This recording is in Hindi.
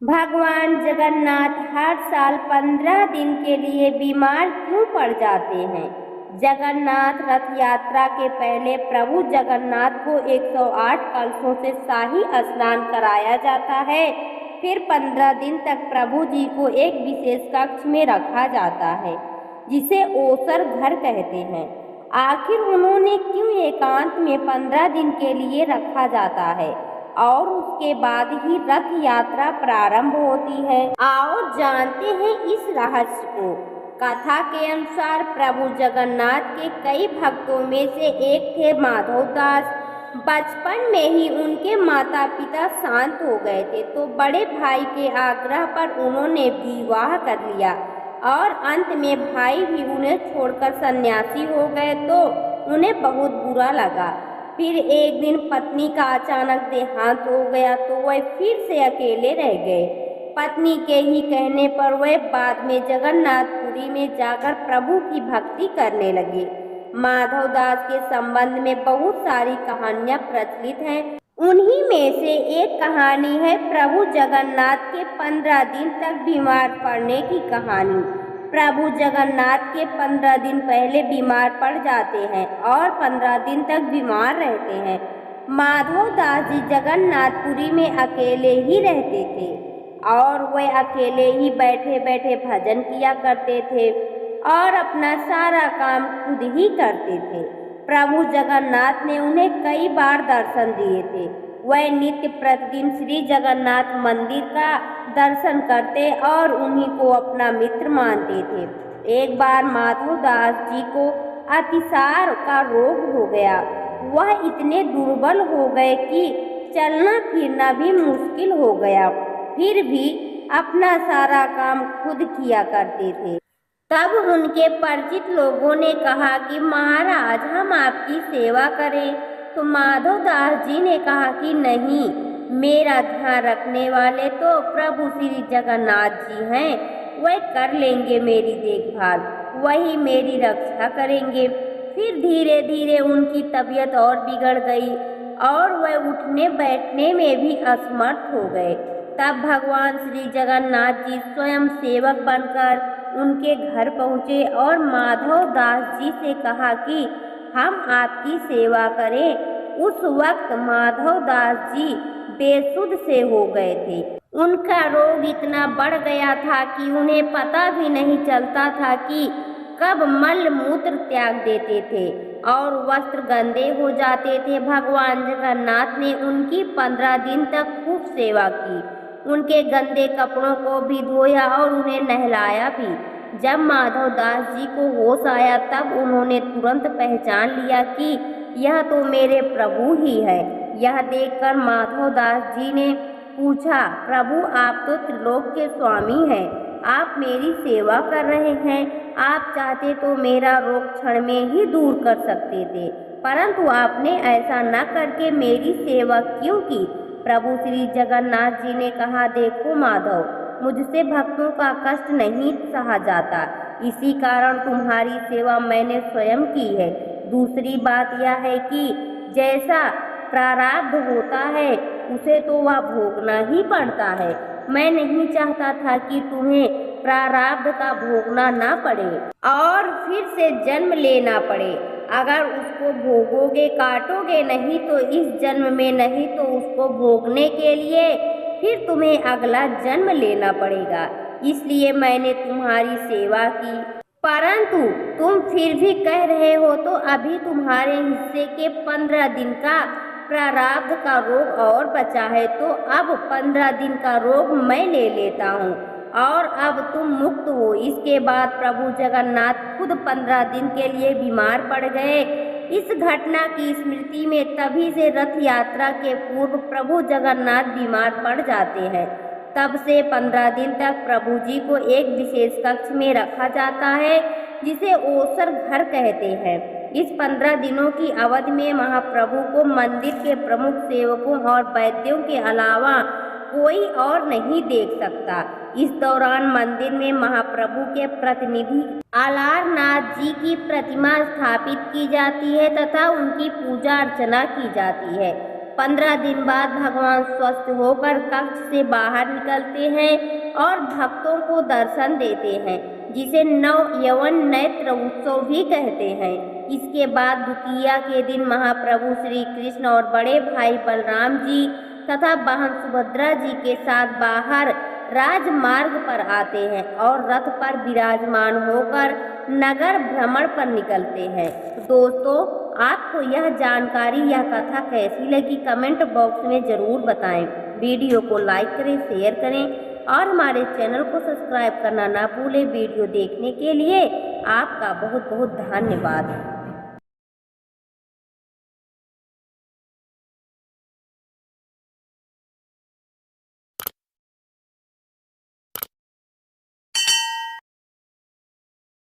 भगवान जगन्नाथ हर साल 15 दिन के लिए बीमार क्यों पड़ जाते हैं? जगन्नाथ रथ यात्रा के पहले प्रभु जगन्नाथ को 108 कलशों से शाही स्नान कराया जाता है। फिर 15 दिन तक प्रभु जी को एक विशेष कक्ष में रखा जाता है, जिसे ओसर घर कहते हैं। आखिर उन्होंने क्यों एकांत में 15 दिन के लिए रखा जाता है और उसके बाद ही रथ यात्रा प्रारंभ होती है? आओ जानते हैं इस रहस्य को। कथा के अनुसार प्रभु जगन्नाथ के कई भक्तों में से एक थे माधव दास। बचपन में ही उनके माता पिता शांत हो गए थे, तो बड़े भाई के आग्रह पर उन्होंने विवाह कर लिया और अंत में भाई भी उन्हें छोड़कर सन्यासी हो गए, तो उन्हें बहुत बुरा लगा। फिर एक दिन पत्नी का अचानक देहांत हो गया, तो वह फिर से अकेले रह गए। पत्नी के ही कहने पर वह बाद में जगन्नाथपुरी में जाकर प्रभु की भक्ति करने लगे। माधव दास के संबंध में बहुत सारी कहानियां प्रचलित हैं। उन्हीं में से एक कहानी है प्रभु जगन्नाथ के 15 दिन तक बीमार पड़ने की कहानी। प्रभु जगन्नाथ के 15 दिन पहले बीमार पड़ जाते हैं और 15 दिन तक बीमार रहते हैं। माधव दास जी जगन्नाथपुरी में अकेले ही रहते थे और वह अकेले ही बैठे बैठे भजन किया करते थे और अपना सारा काम खुद ही करते थे। प्रभु जगन्नाथ ने उन्हें कई बार दर्शन दिए थे। वह नित्य प्रतिदिन श्री जगन्नाथ मंदिर का दर्शन करते और उन्हीं को अपना मित्र मानते थे। एक बार माधव दास जी को अतिसार का रोग हो गया। वह इतने दुर्बल हो गए कि चलना फिरना भी मुश्किल हो गया। फिर भी अपना सारा काम खुद किया करते थे। तब उनके परिचित लोगों ने कहा कि महाराज, हम आपकी सेवा करें। तो माधव दास जी ने कहा कि नहीं, मेरा ध्यान रखने वाले तो प्रभु श्री जगन्नाथ जी हैं। वह कर लेंगे मेरी देखभाल, वही मेरी रक्षा करेंगे। फिर धीरे धीरे उनकी तबीयत और बिगड़ गई और वह उठने बैठने में भी असमर्थ हो गए। तब भगवान श्री जगन्नाथ जी स्वयं सेवक बनकर उनके घर पहुँचे और माधव दास जी से कहा कि हम आपकी सेवा करें। उस वक्त माधव दास जी बेसुध से हो गए थे। उनका रोग इतना बढ़ गया था कि उन्हें पता भी नहीं चलता था कि कब मल मूत्र त्याग देते थे और वस्त्र गंदे हो जाते थे। भगवान जगन्नाथ ने उनकी 15 दिन तक खूब सेवा की। उनके गंदे कपड़ों को भी धोया और उन्हें नहलाया भी। जब माधव दास जी को होश आया तब उन्होंने तुरंत पहचान लिया कि यह तो मेरे प्रभु ही है। यह देखकर माधव दास जी ने पूछा, प्रभु आप तो त्रिलोक के स्वामी हैं, आप मेरी सेवा कर रहे हैं। आप चाहते तो मेरा रोग क्षण में ही दूर कर सकते थे, परंतु आपने ऐसा न करके मेरी सेवा क्यों की? प्रभु श्री जगन्नाथ जी ने कहा, देखो माधव, मुझसे भक्तों का कष्ट नहीं सहा जाता, इसी कारण तुम्हारी सेवा मैंने स्वयं की है। दूसरी बात यह है कि जैसा प्रारब्ध होता है उसे तो वह भोगना ही पड़ता है। मैं नहीं चाहता था कि तुम्हें प्रारब्ध का भोगना ना पड़े और फिर से जन्म लेना पड़े। अगर उसको भोगोगे, काटोगे नहीं तो इस जन्म में, नहीं तो उसको भोगने के लिए फिर तुम्हें अगला जन्म लेना पड़ेगा। इसलिए मैंने तुम्हारी सेवा की, परंतु तुम फिर भी कह रहे हो तो अभी तुम्हारे हिस्से के 15 दिन का प्रारब्ध का रोग और बचा है, तो अब 15 दिन का रोग मैं ले लेता हूँ और अब तुम मुक्त हो। इसके बाद प्रभु जगन्नाथ खुद 15 दिन के लिए बीमार पड़ गए। इस घटना की स्मृति में तभी से रथ यात्रा के पूर्व प्रभु जगन्नाथ बीमार पड़ जाते हैं। तब से 15 दिन तक प्रभु जी को एक विशेष कक्ष में रखा जाता है, जिसे ओसर घर कहते हैं। इस 15 दिनों की अवधि में महाप्रभु को मंदिर के प्रमुख सेवकों और वैद्यों के अलावा कोई और नहीं देख सकता। इस दौरान मंदिर में महाप्रभु के प्रतिनिधि अलारनाथ जी की प्रतिमा स्थापित की जाती है तथा उनकी पूजा अर्चना की जाती है। 15 दिन बाद भगवान स्वस्थ होकर कक्ष से बाहर निकलते हैं और भक्तों को दर्शन देते हैं, जिसे नव यवन नेत्र उत्सव भी कहते हैं। इसके बाद द्वितीया के दिन महाप्रभु श्री कृष्ण और बड़े भाई बलराम जी तथा बहन सुभद्रा जी के साथ बाहर राजमार्ग पर आते हैं और रथ पर विराजमान होकर नगर भ्रमण पर निकलते हैं। तो दोस्तों, आपको यह जानकारी या कथा कैसी लगी कमेंट बॉक्स में ज़रूर बताएं। वीडियो को लाइक करें, शेयर करें और हमारे चैनल को सब्सक्राइब करना ना भूलें। वीडियो देखने के लिए आपका बहुत बहुत धन्यवाद।